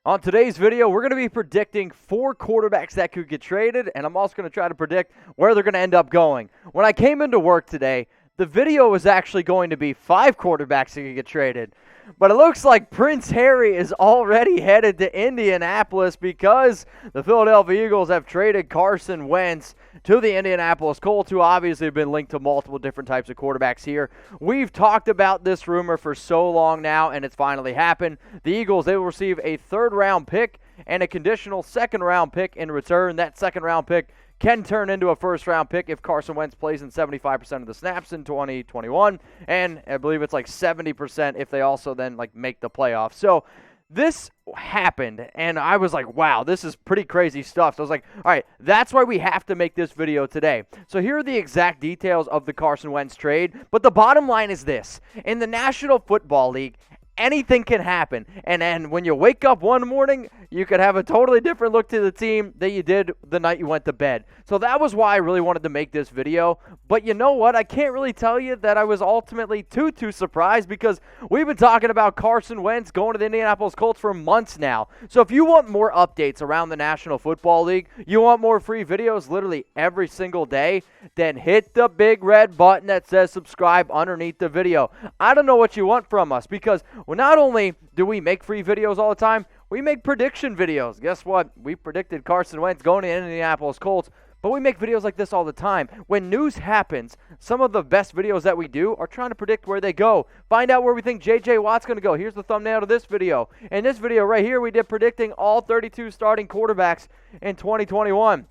On today's video, we're going to be predicting 4 quarterbacks that could get traded, and I'm also going to try to predict where they're going to end up going. When I came into work today, the video was actually going to be 5 quarterbacks that could get traded. But it looks like Prince Harry is already headed to Indianapolis because the Philadelphia Eagles have traded Carson Wentz to the Indianapolis Colts, who obviously have been linked to multiple different types of quarterbacks here. We've talked about this rumor for so long now, and it's finally happened. The Eagles, they will receive a 3rd-round pick and a conditional 2nd-round pick in return. That 2nd-round pick can turn into a 1st-round pick if Carson Wentz plays in 75% of the snaps in 2021, and I believe it's like 70% if they also then make the playoffs. So this happened, and I was like, wow, this is pretty crazy stuff. So I was like, all right, that's why we have to make this video today. So here are the exact details of the Carson Wentz trade, but the bottom line is this. In the National Football League, anything can happen, and when you wake up one morning, you could have a totally different look to the team than you did the night you went to bed. So that was why I really wanted to make this video. But you know what? I can't really tell you that I was ultimately too surprised because we've been talking about Carson Wentz going to the Indianapolis Colts for months now. So if you want more updates around the National Football League, you want more free videos literally every single day, then hit the big red button that says subscribe underneath the video. I don't know what you want from us because not only do we make free videos all the time, we make prediction videos. Guess what? We predicted Carson Wentz going to Indianapolis Colts, but we make videos like this all the time. When news happens, some of the best videos that we do are trying to predict where they go. Find out where we think J.J. Watt's going to go. Here's the thumbnail to this video. In this video right here, we did predicting all 32 starting quarterbacks in 2021.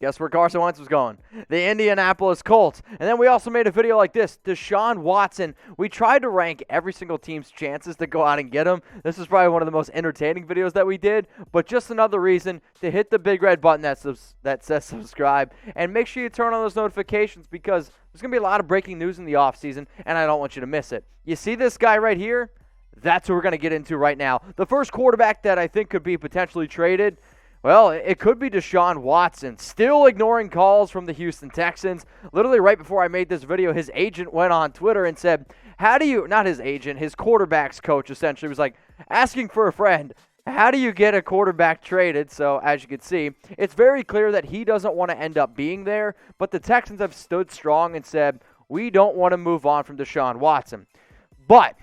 Guess where Carson Wentz was going? The Indianapolis Colts. And then we also made a video like this. Deshaun Watson. We tried to rank every single team's chances to go out and get him. This is probably one of the most entertaining videos that we did. But just another reason to hit the big red button that says subscribe. And make sure you turn on those notifications because there's going to be a lot of breaking news in the offseason, and I don't want you to miss it. You see this guy right here? That's what we're going to get into right now. The first quarterback that I think could be potentially traded, well, it could be Deshaun Watson, still ignoring calls from the Houston Texans. Literally right before I made this video, his agent went on Twitter and said, not his agent, his quarterback's coach essentially was like asking for a friend, how do you get a quarterback traded? So as you can see, it's very clear that he doesn't want to end up being there, but the Texans have stood strong and said, we don't want to move on from Deshaun Watson. But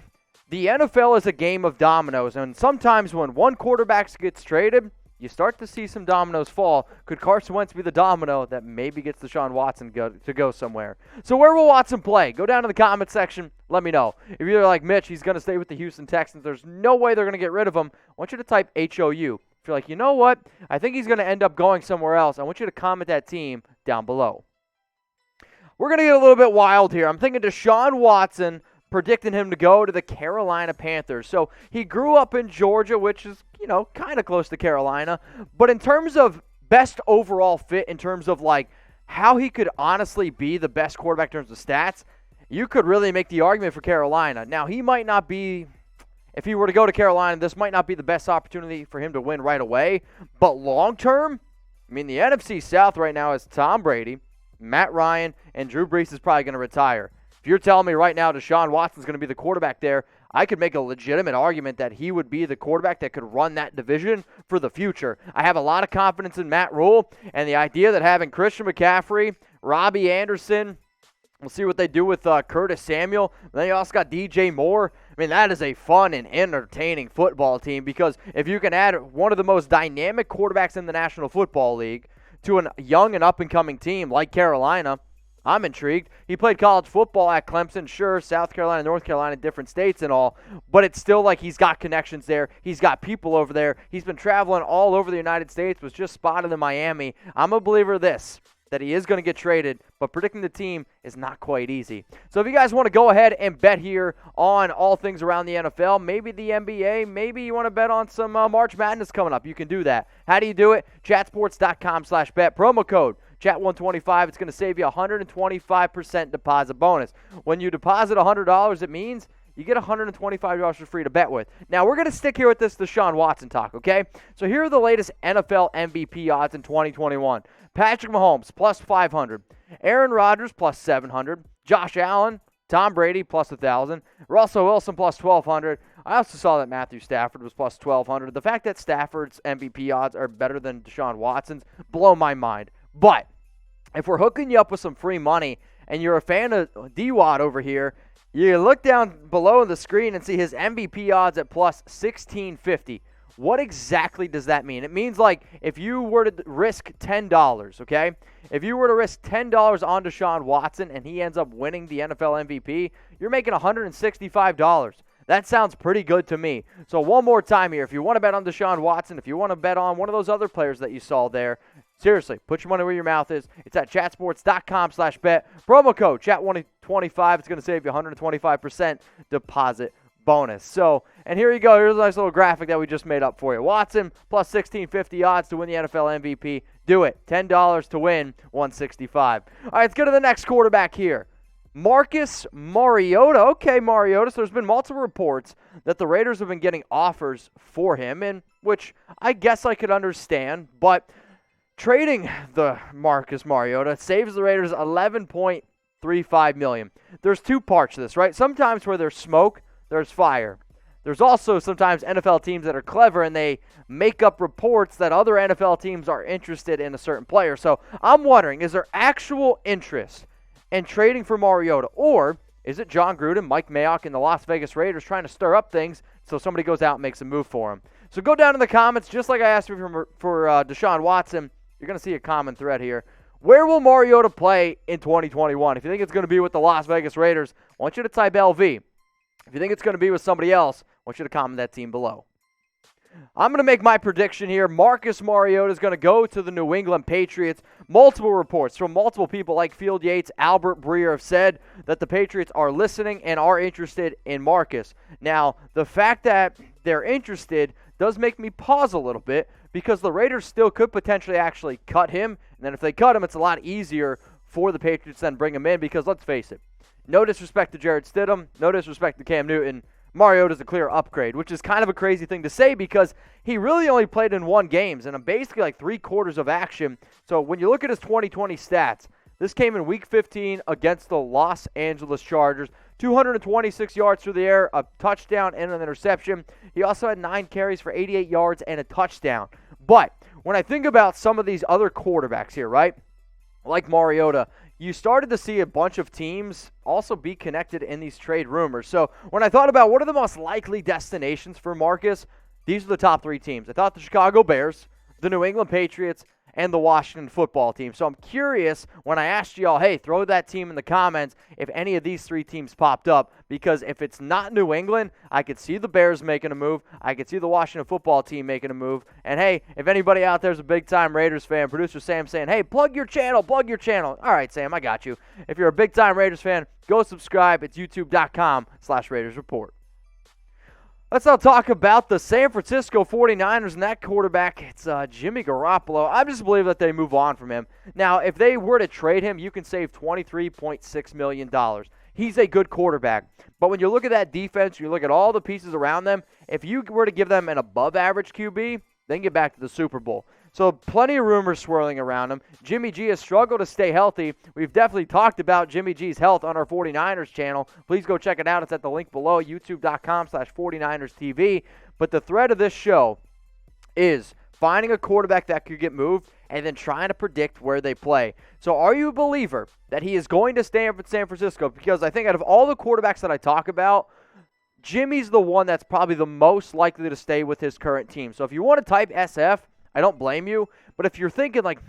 the NFL is a game of dominoes, and sometimes when one quarterback gets traded, you start to see some dominoes fall. Could Carson Wentz be the domino that maybe gets Deshaun Watson to go somewhere? So where will Watson play? Go down to the comment section. Let me know. If you're like Mitch, he's going to stay with the Houston Texans. There's no way they're going to get rid of him. I want you to type HOU. If you're like, you know what? I think he's going to end up going somewhere else. I want you to comment that team down below. We're going to get a little bit wild here. I'm thinking Deshaun Watson, predicting him to go to the Carolina Panthers. So he grew up in Georgia, which is, kind of close to Carolina. But in terms of best overall fit, in terms of how he could honestly be the best quarterback in terms of stats, you could really make the argument for Carolina. Now, he might not be, if he were to go to Carolina, this might not be the best opportunity for him to win right away. But long term, the NFC South right now is Tom Brady, Matt Ryan, and Drew Brees is probably going to retire. If you're telling me right now Deshaun Watson's going to be the quarterback there, I could make a legitimate argument that he would be the quarterback that could run that division for the future. I have a lot of confidence in Matt Rule, and the idea that having Christian McCaffrey, Robbie Anderson, we'll see what they do with Curtis Samuel. Then you also got DJ Moore. That is a fun and entertaining football team because if you can add one of the most dynamic quarterbacks in the National Football League to a young and up-and-coming team like Carolina, I'm intrigued. He played college football at Clemson, sure, South Carolina, North Carolina, different states and all, but it's still like he's got connections there. He's got people over there. He's been traveling all over the United States, was just spotted in Miami. I'm a believer of this, that he is going to get traded, but predicting the team is not quite easy. So if you guys want to go ahead and bet here on all things around the NFL, maybe the NBA, maybe you want to bet on some March Madness coming up, you can do that. How do you do it? Chatsports.com/bet. Promo code Chat125. It's going to save you a 125% deposit bonus. When you deposit $100, it means you get $125 for free to bet with. Now, we're going to stick here with this Deshaun Watson talk, okay? So here are the latest NFL MVP odds in 2021. Patrick Mahomes, plus 500. Aaron Rodgers, plus 700. Josh Allen, Tom Brady, plus 1,000. Russell Wilson, plus 1,200. I also saw that Matthew Stafford was plus 1,200. The fact that Stafford's MVP odds are better than Deshaun Watson's blow my mind. But if we're hooking you up with some free money and you're a fan of D-Wad over here, you look down below the screen and see his MVP odds at plus 1,650. What exactly does that mean? It means like if you were to risk $10, okay? If you were to risk $10 on Deshaun Watson and he ends up winning the NFL MVP, you're making $165. That sounds pretty good to me. So one more time here, if you want to bet on Deshaun Watson, if you want to bet on one of those other players that you saw there, seriously, put your money where your mouth is. It's at chatsports.com/bet. Promo code chat125. It's going to save you 125% deposit bonus. So, and here you go. Here's a nice little graphic that we just made up for you. Watson plus 1,650 odds to win the NFL MVP. Do it. $10 to win, 165. All right, let's go to the next quarterback here. Marcus Mariota. Okay, Mariota. So there's been multiple reports that the Raiders have been getting offers for him, and which I guess I could understand, but trading the Marcus Mariota saves the Raiders $11.35 million. There's two parts to this, right? Sometimes where there's smoke, there's fire. There's also sometimes NFL teams that are clever and they make up reports that other NFL teams are interested in a certain player. So I'm wondering, is there actual interest in trading for Mariota? Or is it John Gruden, Mike Mayock, and the Las Vegas Raiders trying to stir up things so somebody goes out and makes a move for him? So go down in the comments, just like I asked you for Deshaun Watson. You're going to see a common thread here. Where will Mariota play in 2021? If you think it's going to be with the Las Vegas Raiders, I want you to type LV. If you think it's going to be with somebody else, I want you to comment that team below. I'm going to make my prediction here. Marcus Mariota is going to go to the New England Patriots. Multiple reports from multiple people like Field Yates, Albert Breer have said that the Patriots are listening and are interested in Marcus. Now, the fact that they're interested does make me pause a little bit because the Raiders still could potentially actually cut him. And then if they cut him, it's a lot easier for the Patriots then bring him in because let's face it, no disrespect to Jarrett Stidham, no disrespect to Cam Newton, Mariota's a clear upgrade, which is kind of a crazy thing to say because he really only played in one game and basically like 3/4 of action. So when you look at his 2020 stats, this came in Week 15 against the Los Angeles Chargers. 226 yards through the air, a touchdown and an interception. He also had 9 carries for 88 yards and a touchdown. But when I think about some of these other quarterbacks here, right, like Mariota, you started to see a bunch of teams also be connected in these trade rumors. So when I thought about what are the most likely destinations for Marcus, these are the top 3 teams. I thought the Chicago Bears, the New England Patriots, and the Washington football team. So I'm curious when I asked y'all, hey, throw that team in the comments if any of these 3 teams popped up. Because if it's not New England, I could see the Bears making a move. I could see the Washington football team making a move. And hey, if anybody out there is a big-time Raiders fan, producer Sam saying, hey, plug your channel, plug your channel. All right, Sam, I got you. If you're a big-time Raiders fan, go subscribe. It's youtube.com/Raiders Report. Let's now talk about the San Francisco 49ers and that quarterback. It's Jimmy Garoppolo. I just believe that they move on from him. Now, if they were to trade him, you can save $23.6 million. He's a good quarterback. But when you look at that defense, you look at all the pieces around them, if you were to give them an above-average QB, then get back to the Super Bowl. So plenty of rumors swirling around him. Jimmy G has struggled to stay healthy. We've definitely talked about Jimmy G's health on our 49ers channel. Please go check it out. It's at the link below, youtube.com/49erstv. But the thread of this show is finding a quarterback that could get moved and then trying to predict where they play. So are you a believer that he is going to stay in San Francisco? Because I think out of all the quarterbacks that I talk about, Jimmy's the one that's probably the most likely to stay with his current team. So if you want to type SF, I don't blame you. But if you're thinking like,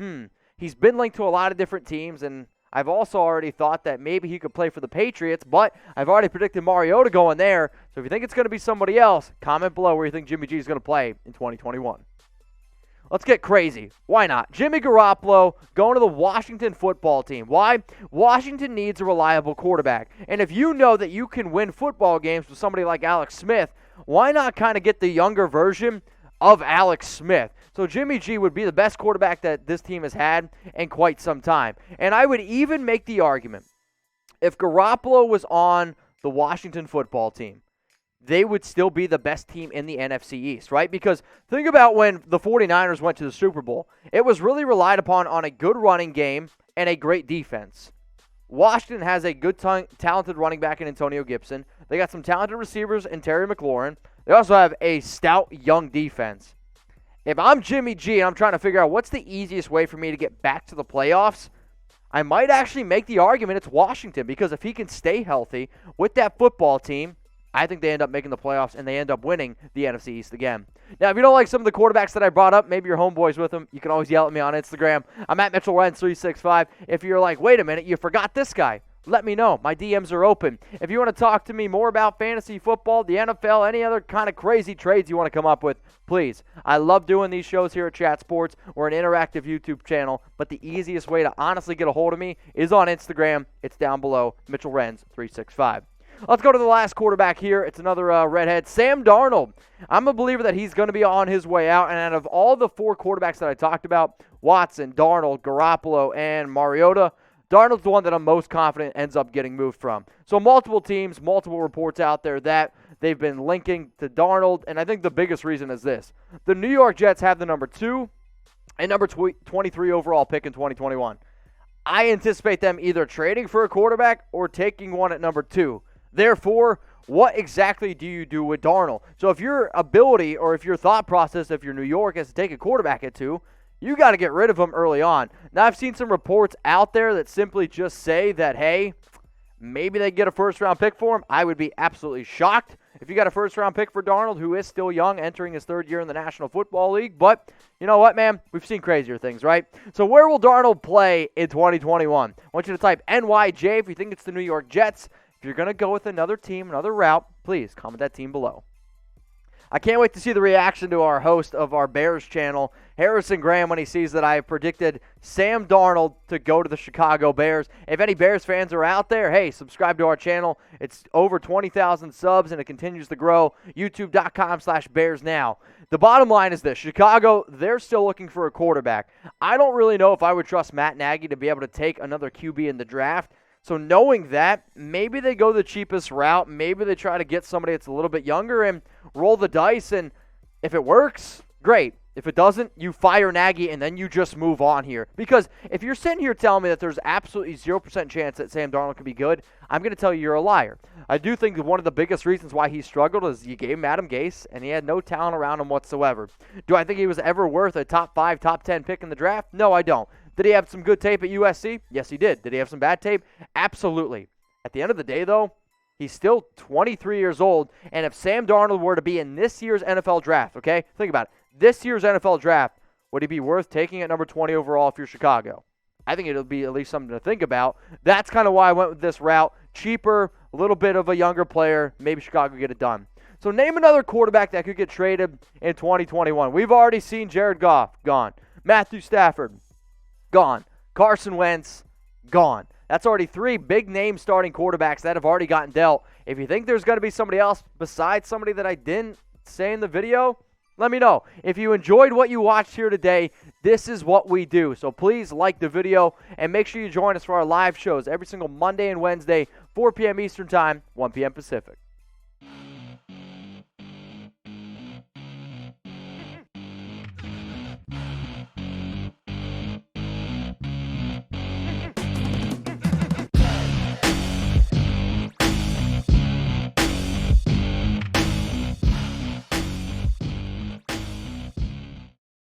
he's been linked to a lot of different teams, and I've also already thought that maybe he could play for the Patriots, but I've already predicted Mariota going there. So if you think it's going to be somebody else, comment below where you think Jimmy G is going to play in 2021. Let's get crazy. Why not? Jimmy Garoppolo going to the Washington football team. Why? Washington needs a reliable quarterback. And if you know that you can win football games with somebody like Alex Smith, why not kind of get the younger version of Alex Smith? So Jimmy G would be the best quarterback that this team has had in quite some time. And I would even make the argument, if Garoppolo was on the Washington football team, they would still be the best team in the NFC East, right? Because think about when the 49ers went to the Super Bowl. It was really relied upon on a good running game and a great defense. Washington has a good, talented running back in Antonio Gibson. They got some talented receivers in Terry McLaurin. They also have a stout young defense. If I'm Jimmy G and I'm trying to figure out what's the easiest way for me to get back to the playoffs, I might actually make the argument it's Washington, because if he can stay healthy with that football team, I think they end up making the playoffs and they end up winning the NFC East again. Now, if you don't like some of the quarterbacks that I brought up, maybe your homeboys with them, you can always yell at me on Instagram. I'm at Mitchell Renz 365. If you're like, wait a minute, you forgot this guy, let me know. My DMs are open. If you want to talk to me more about fantasy football, the NFL, any other kind of crazy trades you want to come up with, please. I love doing these shows here at Chat Sports. We're an interactive YouTube channel, but the easiest way to honestly get a hold of me is on Instagram. It's down below, Mitchell Renz 365. Let's go to the last quarterback here. It's another redhead, Sam Darnold. I'm a believer that he's going to be on his way out, and out of all the 4 quarterbacks that I talked about, Watson, Darnold, Garoppolo, and Mariota, Darnold's the one that I'm most confident ends up getting moved from. So multiple teams, multiple reports out there that they've been linking to Darnold, and I think the biggest reason is this. The New York Jets have the number 2 and number 23 overall pick in 2021. I anticipate them either trading for a quarterback or taking one at number 2. Therefore, what exactly do you do with Darnold? So if your ability or if your thought process, if you're New York, is to take a quarterback at 2, you got to get rid of him early on. Now, I've seen some reports out there that simply just say that, hey, maybe they get a first-round pick for him. I would be absolutely shocked if you got a first-round pick for Darnold, who is still young, entering his 3rd year in the National Football League. But you know what, man? We've seen crazier things, right? So where will Darnold play in 2021? I want you to type NYJ if you think it's the New York Jets. If you're going to go with another team, another route, please comment that team below. I can't wait to see the reaction to our host of our Bears channel, Harrison Graham, when he sees that I have predicted Sam Darnold to go to the Chicago Bears. If any Bears fans are out there, hey, subscribe to our channel. It's over 20,000 subs, and it continues to grow. YouTube.com/Bears now. The bottom line is this. Chicago, they're still looking for a quarterback. I don't really know if I would trust Matt Nagy to be able to take another QB in the draft. So knowing that, maybe they go the cheapest route. Maybe they try to get somebody that's a little bit younger and roll the dice. And if it works, great. If it doesn't, you fire Nagy and then you just move on here. Because if you're sitting here telling me that there's absolutely 0% chance that Sam Darnold can be good, I'm going to tell you you're a liar. I do think that one of the biggest reasons why he struggled is you gave him Adam Gase and he had no talent around him whatsoever. Do I think he was ever worth a top 5, top 10 pick in the draft? No, I don't. Did he have some good tape at USC? Yes, he did. Did he have some bad tape? Absolutely. At the end of the day, though, he's still 23 years old, and if Sam Darnold were to be in this year's NFL draft, okay, think about it. This year's NFL draft, would he be worth taking at number 20 overall if you're Chicago? I think it'll be at least something to think about. That's kind of why I went with this route. Cheaper, a little bit of a younger player, maybe Chicago get it done. So name another quarterback that could get traded in 2021. We've already seen Jared Goff, gone. Matthew Stafford, gone. Carson Wentz, gone. That's already 3 big-name starting quarterbacks that have already gotten dealt. If you think there's going to be somebody else besides somebody that I didn't say in the video, let me know. If you enjoyed what you watched here today, this is what we do. So please like the video and make sure you join us for our live shows every single Monday and Wednesday, 4 p.m. Eastern Time, 1 p.m. Pacific.